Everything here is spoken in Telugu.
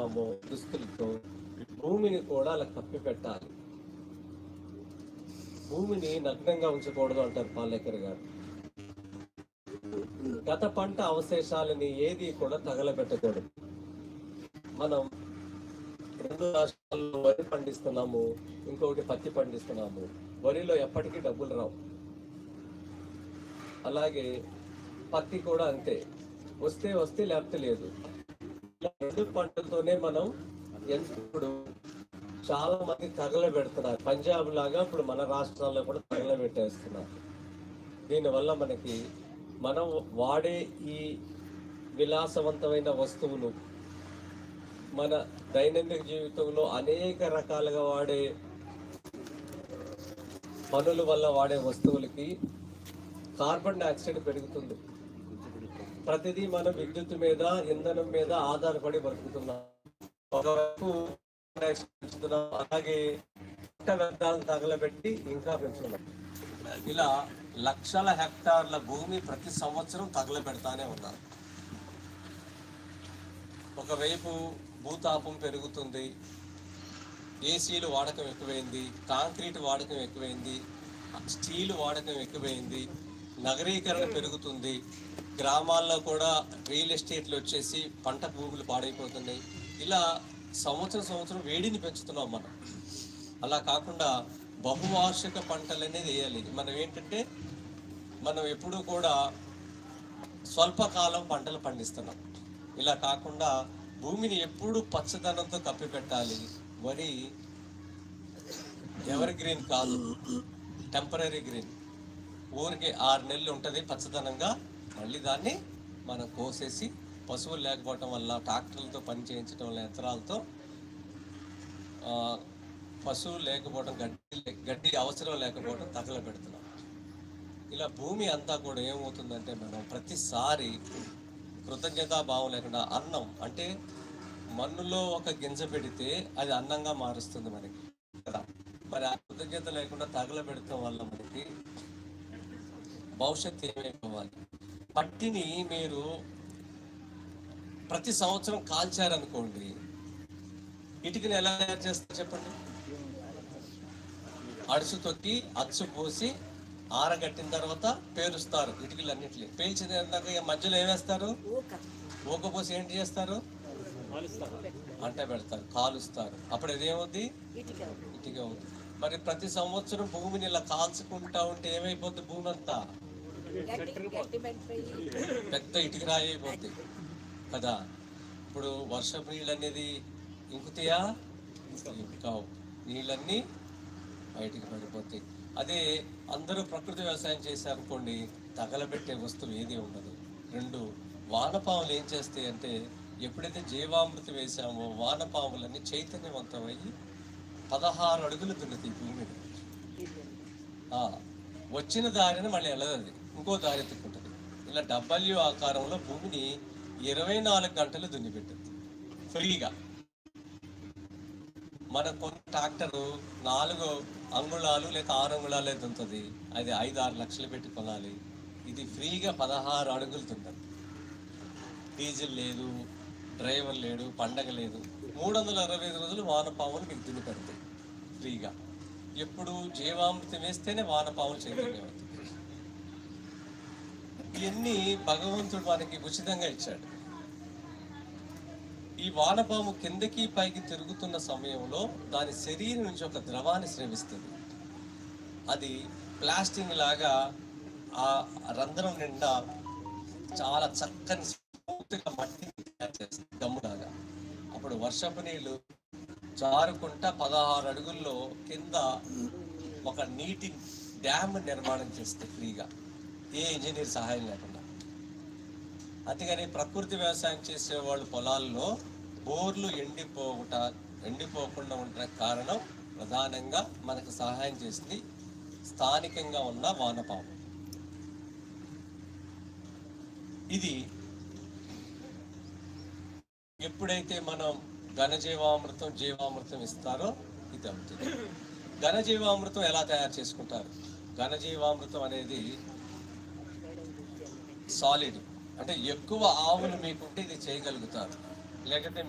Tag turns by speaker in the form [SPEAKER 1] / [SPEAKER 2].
[SPEAKER 1] యూనిఫాము దుస్తులతో భూమిని కూడా అలా కప్పి పెట్టాలి. భూమిని నగ్నంగా ఉంచకూడదు అంటారు పాలేకర్ గారు. గత పంట అవశేషాలని ఏది కూడా తగలబెట్టకూడదు. మనం 2 రాష్ట్రాల్లో వరి పండిస్తున్నాము, ఇంకొకటి పత్తి పండిస్తున్నాము. వరిలో ఎప్పటికీ డబ్బులు రావు. అలాగే పత్తి కూడా అంతే, వస్తే లేకపోతే లేదు. 2 పంటలతోనే మనం ఇప్పుడు చాలా మంది తగలబెడుతున్నారు. పంజాబ్ లాగా ఇప్పుడు మన రాష్ట్రాల్లో కూడా తగలబెట్టేస్తున్నారు. దీనివల్ల మనం వాడే ఈ విలాసవంతమైన వస్తువులు, మన దైనందిన జీవితంలో అనేక రకాలుగా వాడే పనుల వల్ల వాడే వస్తువులకి కార్బన్ డైఆక్సైడ్ పెరుగుతుంది. ప్రతిదీ మనం విద్యుత్ మీద, ఇంధనం మీద ఆధారపడి బతుకుతున్నాం. ఒకవైపు అలాగే వ్యర్థాలను తగలబెట్టి ఇంకా పెంచుతున్నాం. ఇలా లక్షల హెక్టార్ల భూమి ప్రతి సంవత్సరం తగలబెడతానే ఉన్నారు. ఒకవైపు భూతాపం పెరుగుతుంది, ఏసీలు వాడకం ఎక్కువైంది, కాంక్రీట్ వాడకం ఎక్కువైంది, స్టీల్ వాడకం ఎక్కువైంది, నగరీకరణ పెరుగుతుంది, గ్రామాల్లో కూడా రియల్ ఎస్టేట్లు వచ్చేసి పంట భూములు పాడైపోతున్నాయి. ఇలా సంవత్సరం వేడిని పెంచుతున్నాం మనం. అలా కాకుండా బహువార్షిక పంటలు అనేది వేయాలి. మనం ఎప్పుడూ కూడా స్వల్పకాలం పంటలు పండిస్తున్నాం. ఇలా కాకుండా భూమిని ఎప్పుడు పచ్చదనంతో కప్పి పెట్టాలి. వరి ఎవర్ గ్రీన్ కాదు, టెంపరీ గ్రీన్. ఊరికి 6 నెలలు ఉంటుంది పచ్చదనంగా. మళ్ళీ దాన్ని మనం కోసేసి, పశువులు లేకపోవటం వల్ల ట్రాక్టర్లతో పని చేయించడం వల్ల, యంత్రాలతో, పశువులు లేకపోవడం, గడ్డి అవసరం లేకపోవడం తగలబెడుతున్నాం. ఇలా భూమి అంతా కూడా ఏమవుతుందంటే, మనం ప్రతిసారి కృతజ్ఞతాభావం లేకుండా అన్నం అంటే మన్నులో ఒక గింజ పెడితే అది అన్నంగా మారుస్తుంది మనకి కదా. మరి ఆ కృతజ్ఞత లేకుండా తగలబెడటం వల్ల మనకి భవిష్యత్తు ఏమైపోవాలి. పట్టిని మీరు ప్రతి సంవత్సరం కాల్చారనుకోండి, ఇటుకని ఎలా తయారు చేస్తారు చెప్పండి? అడుసు తొక్కి అచ్చు పోసి ఆరగట్టిన తర్వాత పేరుస్తారు. ఇటుకలన్నింటినీ పేల్చిన మధ్యలో ఏమేస్తారు? ఊకపోసి ఏంటి చేస్తారు? అంట పెడతారు, కాలుస్తారు. అప్పుడు ఇదేమవుద్ది? ఇటుక అవుతుంది. మరి ప్రతి సంవత్సరం భూమిని ఇలా కాల్చుకుంటా ఉంటే ఏమైపోద్ది? భూమి అంతా పెద్ద ఇటుక రాయి అయిపోద్ది కదా. ఇప్పుడు వర్షపు నీళ్ళు అనేది ఇంకుతాయా? ఇంకావు. నీళ్ళన్నీ బయటికి పడిపోతాయి. అదే అందరూ ప్రకృతి వ్యవసాయం చేశారనుకోండి, తగలబెట్టే వస్తువు ఏది ఉండదు. 2, వానపాములు ఏం చేస్తాయి అంటే, ఎప్పుడైతే జీవామృతి వేసామో వానపాములన్నీ చైతన్యవంతమయ్యి 16 అడుగులు దున్నుతాయి భూమిని. వచ్చిన దారిని మళ్ళీ వెళ్ళదు, ఇంకో దారి ఎత్తుకుంటుంది. ఇలా W ఆకారంలో భూమిని 24 గంటలు దున్నిపెట్టింది ఫ్రీగా. మన కొన్ని ట్రాక్టరు 4 అంగుళాలు లేక 6 అంగుళాలే దున్నుతుంది. అది 5-6 లక్షలు పెట్టి కొనాలి. ఇది ఫ్రీగా 16 అడుగులు దున్నది. డీజిల్ లేదు, డ్రైవర్ లేడు, పండగ లేదు. 365 రోజులు వానపాములు మీకు దున్ని పెడతాయి ఫ్రీగా. ఎప్పుడు జీవామృతం వేస్తేనే వానపాములు చైతన్యం. ఇవన్నీ భగవంతుడు మనకి ఉచితంగా ఇచ్చాడు. ఈ వానపాము కిందకి పైకి తిరుగుతున్న సమయంలో దాని శరీరం నుంచి ఒక ద్రవాన్ని స్రవిస్తుంది. అది ప్లాస్టిక్ లాగా ఆ రంధ్రం నిండా చాలా చక్కని మట్టి తయారు చేస్తుంది, గమ్ములాగా. అప్పుడు వర్షపు నీళ్లు జారుకుంటా 16 అడుగుల్లో కింద ఒక నీటి డ్యామ్ నిర్మాణం చేస్తే ఫ్రీగా, ఏ ఇంజనీర్ సహాయం లేకుండా. అందుకని ప్రకృతి వ్యవసాయం చేసే వాళ్ళు పొలాల్లో బోర్లు ఎండిపోకుండా ఉండడానికి కారణం ప్రధానంగా మనకు సహాయం చేసింది స్థానికంగా ఉన్న వానపాము. ఇది ఎప్పుడైతే మనం ఘనజీవామృతం, జీవామృతం ఇస్తారో ఇది అవుతుంది. ఘనజీవామృతం ఎలా తయారు చేసుకుంటారు? ఘనజీవామృతం అనేది సాలిడ్, అంటే ఎక్కువ ఆవులు మీకుంటే ఇది చేయగలుగుతారు. లేకపోతే